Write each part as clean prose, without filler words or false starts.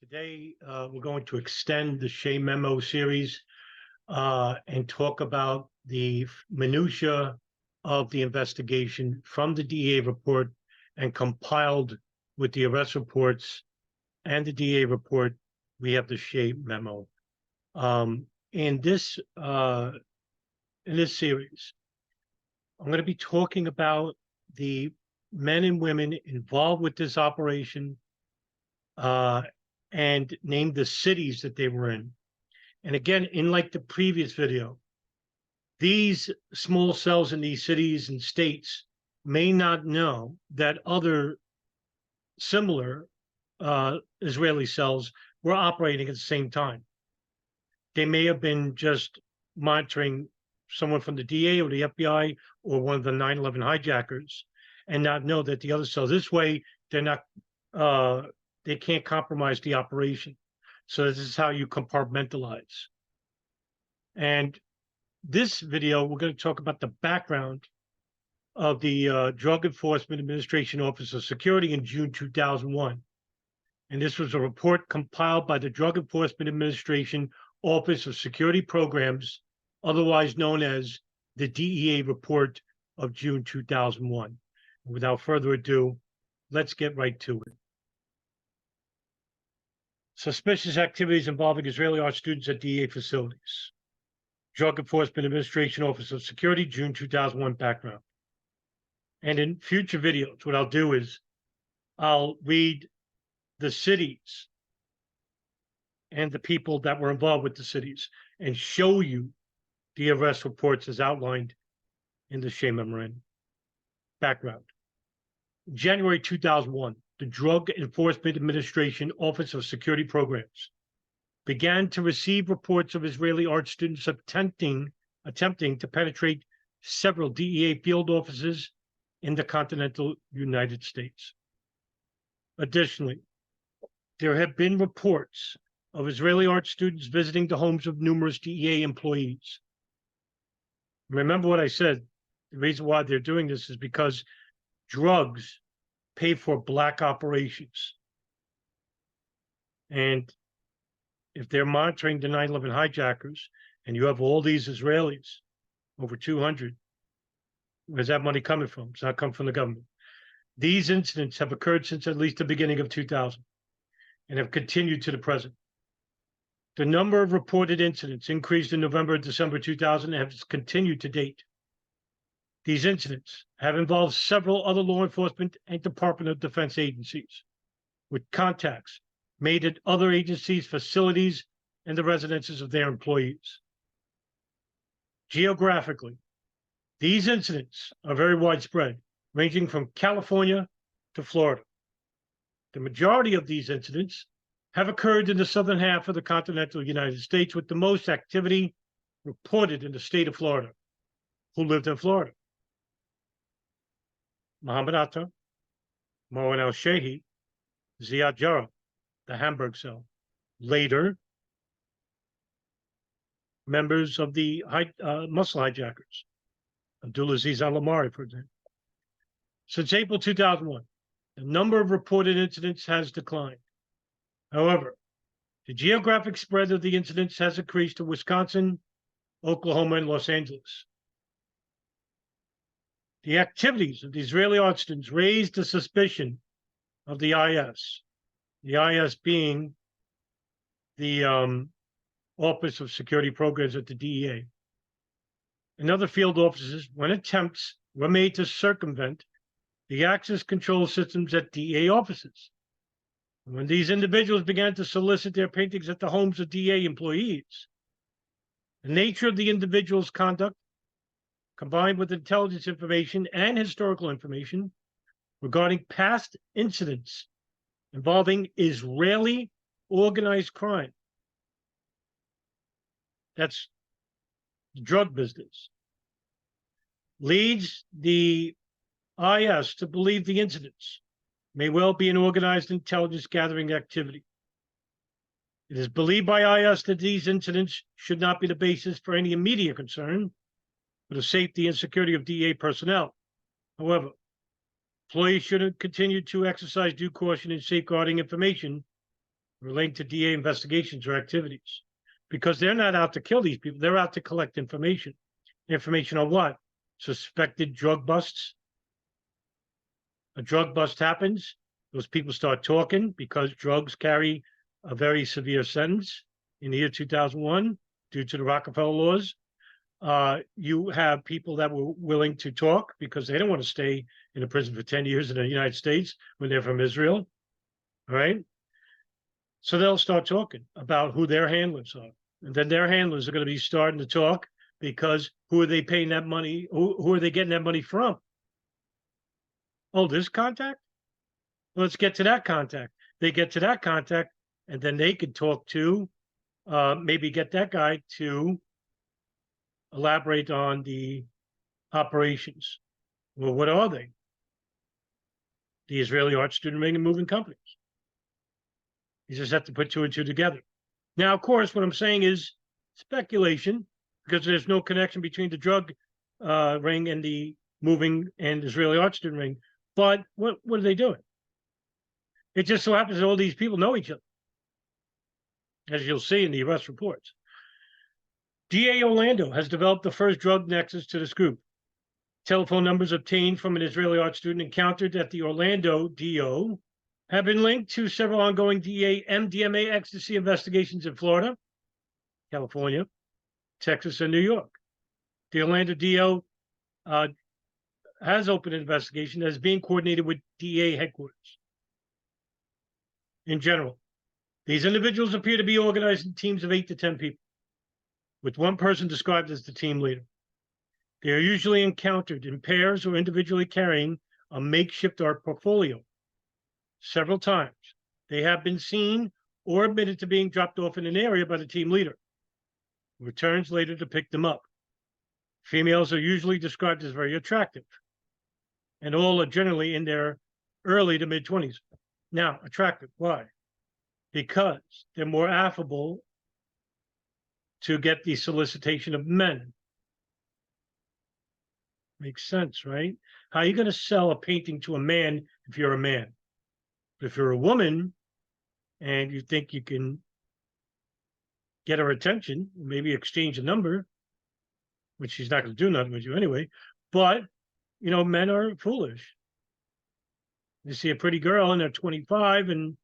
Today, we're going to extend the Shea Memo series and talk about the minutia of the investigation from the DEA report and compiled with the arrest reports and the DEA report. We have the Shea Memo. In this series, I'm going to be talking about the men and women involved with this operation and name the cities that they were in. And again, in like the previous video, these small cells in these cities and states may not know that other similar Israeli cells were operating at the same time. They may have been just monitoring someone from the DA or the FBI or one of the 9/11 hijackers and not know that the other cells, this way, they're not, they can't compromise the operation. So this is how you compartmentalize. And this video, we're going to talk about the background of the Drug Enforcement Administration Office of Security in June 2001. And this was a report compiled by the Drug Enforcement Administration Office of Security Programs, otherwise known as the DEA report of June 2001. Without further ado, let's get right to it. Suspicious activities involving Israeli art students at DEA facilities. Drug Enforcement Administration Office of Security, June 2001 background. And in future videos, what I'll do is I'll read the cities and the people that were involved with the cities and show you the arrest reports as outlined in the Shea Memorandum. Background. January 2001, the Drug Enforcement Administration Office of Security Programs began to receive reports of Israeli art students attempting to penetrate several DEA field offices in the continental United States. Additionally, there have been reports of Israeli art students visiting the homes of numerous DEA employees. Remember what I said, the reason why they're doing this is because drugs pay for black operations. And if they're monitoring the 9/11 hijackers and you have all these Israelis, over 200, where's that money coming from? It's not coming from the government. These incidents have occurred since at least the beginning of 2000 and have continued to the present. The number of reported incidents increased in November and December 2000 and has continued to date. These incidents have involved several other law enforcement and Department of Defense agencies, with contacts made at other agencies, facilities, and the residences of their employees. Geographically, these incidents are very widespread, ranging from California to Florida. The majority of these incidents have occurred in the southern half of the continental United States, with the most activity reported in the state of Florida. Who lived in Florida? Mohammed Atta, Moen al-Shehi, Ziad Jarrah, the Hamburg cell. Later, members of the muscle hijackers, Abdulaziz al-Amari, for example. Since April 2001, the number of reported incidents has declined. However, the geographic spread of the incidents has increased to Wisconsin, Oklahoma, and Los Angeles. The activities of the Israeli art students raised the suspicion of the IS being the Office of Security Programs at the DEA, and other field offices when attempts were made to circumvent the access control systems at DEA offices. And when these individuals began to solicit their paintings at the homes of DEA employees, the nature of the individual's conduct, combined with intelligence information and historical information regarding past incidents involving Israeli organized crime, that's the drug business, leads the IS to believe the incidents may well be an organized intelligence gathering activity. It is believed by IS that these incidents should not be the basis for any immediate concern for the safety and security of DEA personnel. However, employees should continue to exercise due caution in safeguarding information relating to DA investigations or activities, because they're not out to kill these people. They're out to collect information. Information on what? Suspected drug busts. A drug bust happens. Those people start talking because drugs carry a very severe sentence in the year 2001 due to the Rockefeller laws. You have people that were willing to talk because they don't want to stay in a prison for 10 years in the United States when they're from Israel. All right. So they'll start talking about who their handlers are. And then their handlers are going to be starting to talk because who are they paying that money? Who are they getting that money from? Oh, this contact? Well, let's get to that contact. They get to that contact, and then they could talk to, maybe get that guy to elaborate on the operations. Well, what are they? The Israeli art student ring and moving companies. You just have to put two and two together. Now, of course, what I'm saying is speculation, because there's no connection between the drug ring and the moving and Israeli art student ring. But what are they doing? It just so happens that all these people know each other, as you'll see in the arrest reports. DA Orlando has developed the first drug nexus to this group. Telephone numbers obtained from an Israeli art student encountered at the Orlando DO have been linked to several ongoing DA MDMA ecstasy investigations in Florida, California, Texas, and New York. The Orlando DO has opened an investigation that is being coordinated with DA headquarters. In general, these individuals appear to be organized in teams of 8 to 10 people, with one person described as the team leader. They are usually encountered in pairs or individually carrying a makeshift art portfolio. Several times, they have been seen or admitted to being dropped off in an area by the team leader, who returns later to pick them up. Females are usually described as very attractive, and all are generally in their early to mid-20s. Now, attractive, why? Because they're more affable to get the solicitation of men. Makes sense, right? How are you going to sell a painting to a man if you're a man? But if you're a woman and you think you can get her attention, maybe exchange a number, which she's not going to do nothing with you anyway, but, you know, men are foolish. You see a pretty girl and they're 25 and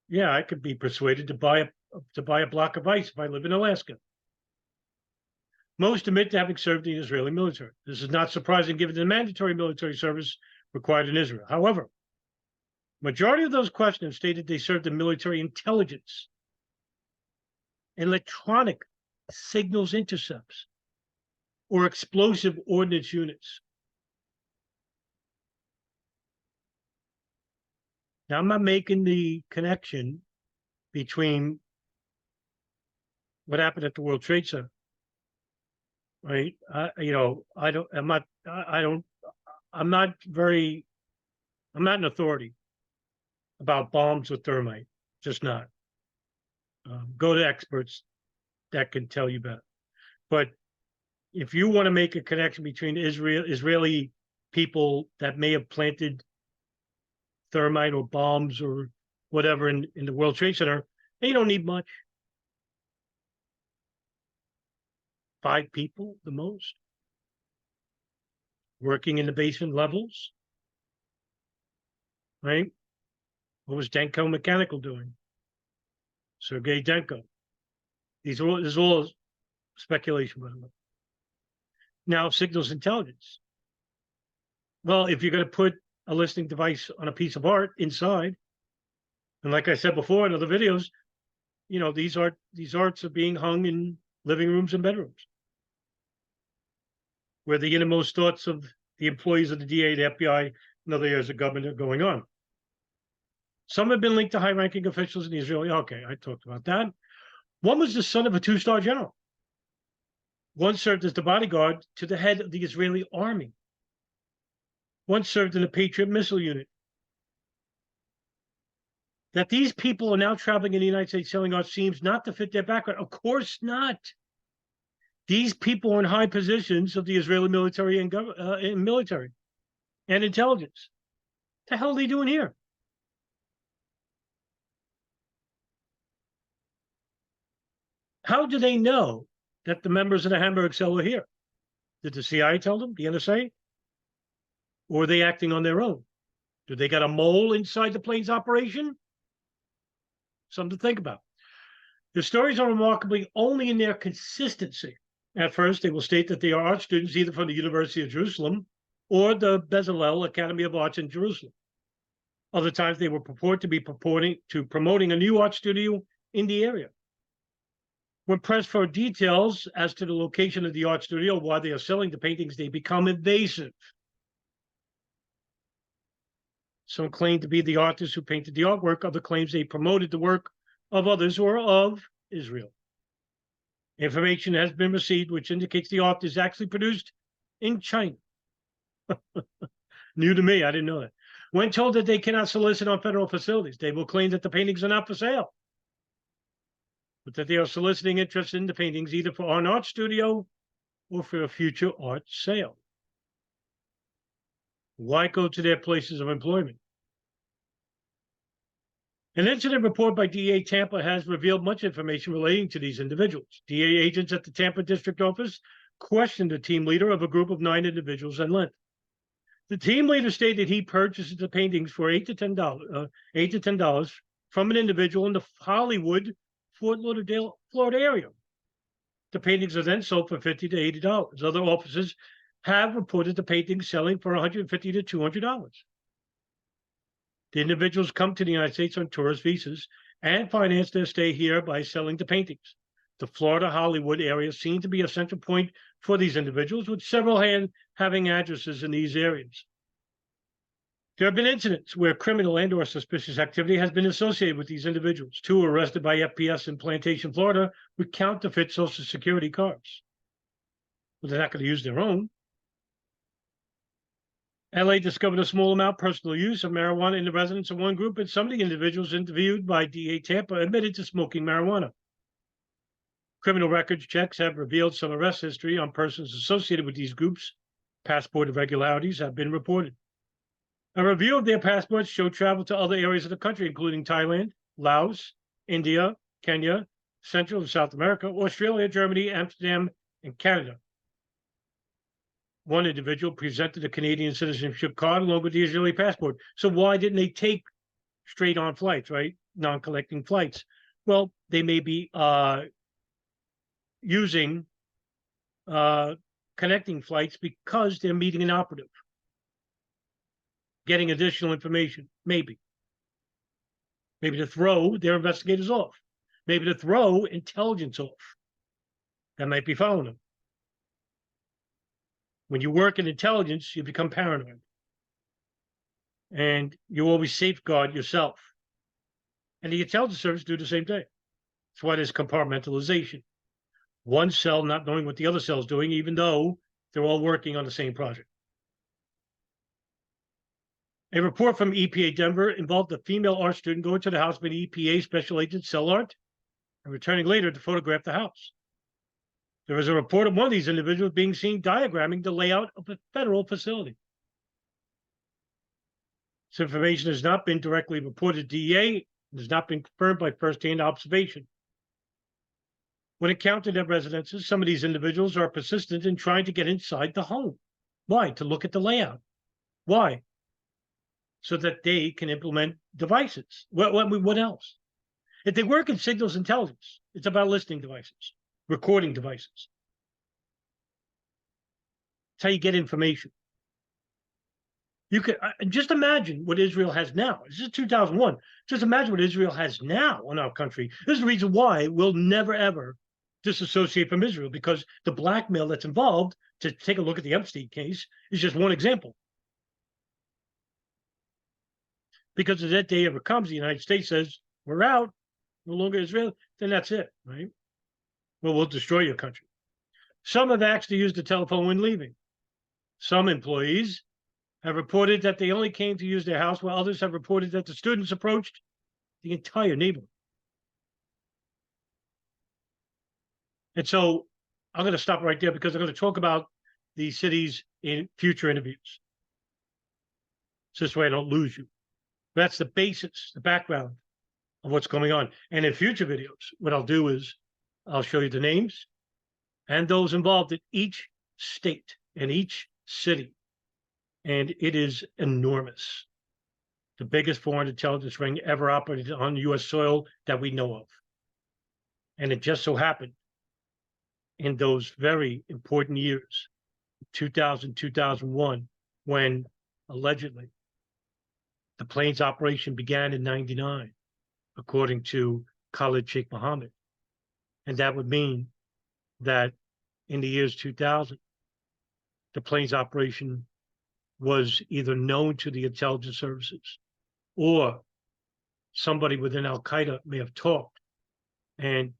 yeah, I could be persuaded to buy a block of ice if I live in Alaska. Most admit to having served in the Israeli military. This is not surprising given the mandatory military service required in Israel. However, majority of those questioned stated they served in military intelligence, electronic signals intercepts, or explosive ordnance units. Now, I'm not making the connection between what happened at the World Trade Center, right? I'm not an authority about bombs or thermite, just not. Go to experts that can tell you better. But if you want to make a connection between Israeli people that may have planted thermite or bombs or whatever in the World Trade Center, they don't need much. 5 people, the most, working in the basement levels, right? What was Denko Mechanical doing? Sergei Denko. This is all speculation, by the way. Now, signals intelligence. Well, if you're going to put a listening device on a piece of art inside, and like I said before in other videos, you know, these arts are being hung in living rooms and bedrooms, where the innermost thoughts of the employees of the DA, the FBI, and other areas of government are going on. Some have been linked to high-ranking officials in the Israeli. Okay, I talked about that. One was the son of a 2-star general. One served as the bodyguard to the head of the Israeli army. One served in the Patriot missile unit. That these people are now traveling in the United States selling art seems not to fit their background. Of course not. These people are in high positions of the Israeli military and military and intelligence. What the hell are they doing here? How do they know that the members of the Hamburg cell were here? Did the CIA tell them, the NSA? Or are they acting on their own? Do they got a mole inside the plane's operation? Something to think about. The stories are remarkably only in their consistency. At first, they will state that they are art students either from the University of Jerusalem or the Bezalel Academy of Arts in Jerusalem. Other times, they will purport to be promoting a new art studio in the area. When pressed for details as to the location of the art studio, why they are selling the paintings, they become evasive. Some claim to be the artists who painted the artwork. Other claims they promoted the work of others or of Israel. Information has been received which indicates the art is actually produced in China. New to me, I didn't know that. When told that they cannot solicit on federal facilities, they will claim that the paintings are not for sale, but that they are soliciting interest in the paintings either for an art studio or for a future art sale. Why go to their places of employment? An incident report by DA Tampa has revealed much information relating to these individuals. DA agents at the Tampa District Office questioned the team leader of a group of 9 individuals at length. The team leader stated he purchased the paintings for $8 to $10 from an individual in the Hollywood, Fort Lauderdale, Florida area. The paintings are then sold for $50 to $80. Other offices have reported the paintings selling for $150 to $200. The individuals come to the United States on tourist visas and finance their stay here by selling the paintings. The Florida Hollywood area seemed to be a central point for these individuals, with several having addresses in these areas. There have been incidents where criminal and or suspicious activity has been associated with these individuals. 2 were arrested by FPS in Plantation, Florida, with counterfeit Social Security cards. Well, they're not going to use their own. LA discovered a small amount of personal use of marijuana in the residence of one group, and some of the individuals interviewed by DA Tampa admitted to smoking marijuana. Criminal records checks have revealed some arrest history on persons associated with these groups. Passport irregularities have been reported. A review of their passports showed travel to other areas of the country, including Thailand, Laos, India, Kenya, Central and South America, Australia, Germany, Amsterdam, and Canada. One individual presented a Canadian citizenship card along with the Israeli passport. So why didn't they take straight-on flights, right? Non-collecting flights. Well, they may be using connecting flights because they're meeting an operative, getting additional information, maybe. Maybe to throw their investigators off. Maybe to throw intelligence off. That might be following them. When you work in intelligence, you become paranoid. And you always safeguard yourself. And the intelligence service do the same thing. That's why there's compartmentalization. One cell not knowing what the other cell is doing, even though they're all working on the same project. A report from EPA Denver involved a female art student going to the house of an EPA special agent, sell art, and returning later to photograph the house. There was a report of one of these individuals being seen diagramming the layout of a federal facility. This information has not been directly reported to DEA and has not been confirmed by first-hand observation. When encountered at residences, some of these individuals are persistent in trying to get inside the home. Why? To look at the layout. Why? So that they can implement devices. What else? If they work in signals intelligence, it's about listening devices, recording devices. It's how you get information. You could just imagine what Israel has now. This is 2001. Just imagine what Israel has now in our country. This is the reason why we'll never, ever disassociate from Israel, because the blackmail that's involved, to take a look at the Epstein case, is just one example. Because if that day ever comes, the United States says, we're out, no longer Israel, then that's it, right? Well, we'll destroy your country. Some have actually used the telephone when leaving. Some employees have reported that they only came to use their house, while others have reported that the students approached the entire neighborhood. And so I'm going to stop right there because I'm going to talk about these cities in future interviews. So this way I don't lose you. That's the basics, the background of what's going on. And in future videos, what I'll do is I'll show you the names and those involved in each state and each city. And it is enormous. The biggest foreign intelligence ring ever operated on U.S. soil that we know of. And it just so happened in those very important years, 2000, 2001, when allegedly the planes operation began in 99, according to Khalid Sheikh Mohammed. And that would mean that in the years 2000, the planes operation was either known to the intelligence services or somebody within Al Qaeda may have talked. And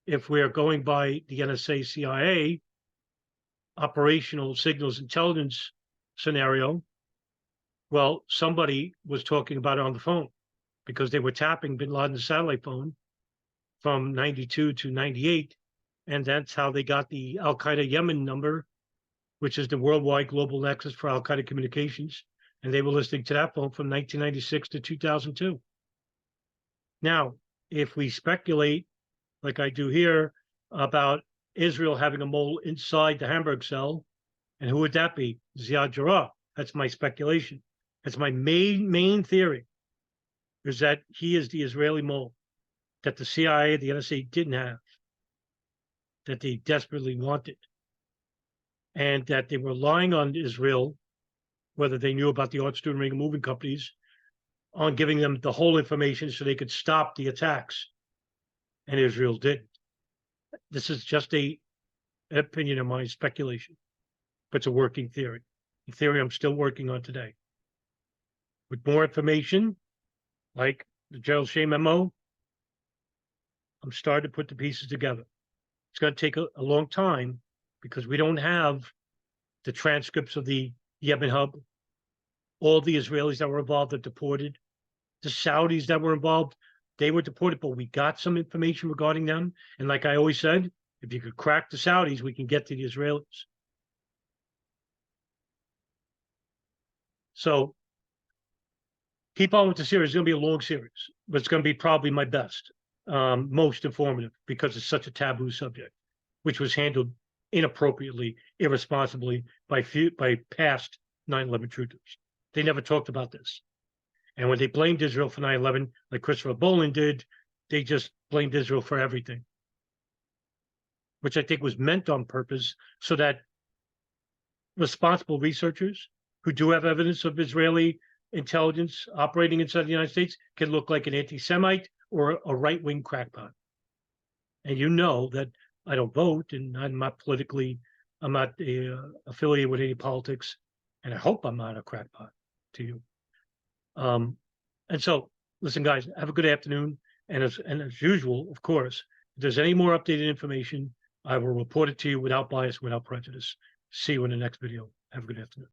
if we're going by the NSA CIA operational signals intelligence scenario, well, somebody was talking about it on the phone because they were tapping bin Laden's satellite phone from 92 to 98. And that's how they got the Al Qaeda Yemen number, which is the worldwide global nexus for Al Qaeda communications. And they were listening to that phone from 1996 to 2002. Now, if we speculate, like I do here, about Israel having a mole inside the Hamburg cell, and who would that be? Ziad Jarrah. That's my speculation. That's my main theory, is that he is the Israeli mole that the CIA, the NSA didn't have, that they desperately wanted, and that they were relying on Israel, whether they knew about the art student ring and moving companies, on giving them the whole information so they could stop the attacks. And Israel didn't. This is just an opinion of mine, speculation, but it's a working theory. A theory I'm still working on today. With more information, like the Gerald Shea memo, I'm starting to put the pieces together. It's going to take a long time because we don't have the transcripts of the Yemen hub. All the Israelis that were involved are deported. The Saudis that were involved, they were deported, but we got some information regarding them. And like I always said, if you could crack the Saudis, we can get to the Israelis. So keep on with the series. It's going to be a long series, but it's going to be probably my best, most informative, because it's such a taboo subject, which was handled inappropriately, irresponsibly by past 9/11 truthers. They never talked about this. And when they blamed Israel for 9/11, like Christopher Bolin did, they just blamed Israel for everything, which I think was meant on purpose so that responsible researchers who do have evidence of Israeli intelligence operating inside the United States can look like an anti-Semite or a right-wing crackpot. And you know that I don't vote, and I'm not affiliated with any politics, and I hope I'm not a crackpot to you. And so, listen, guys, have a good afternoon. And as usual, of course, if there's any more updated information, I will report it to you without bias, without prejudice. See you in the next video. Have a good afternoon.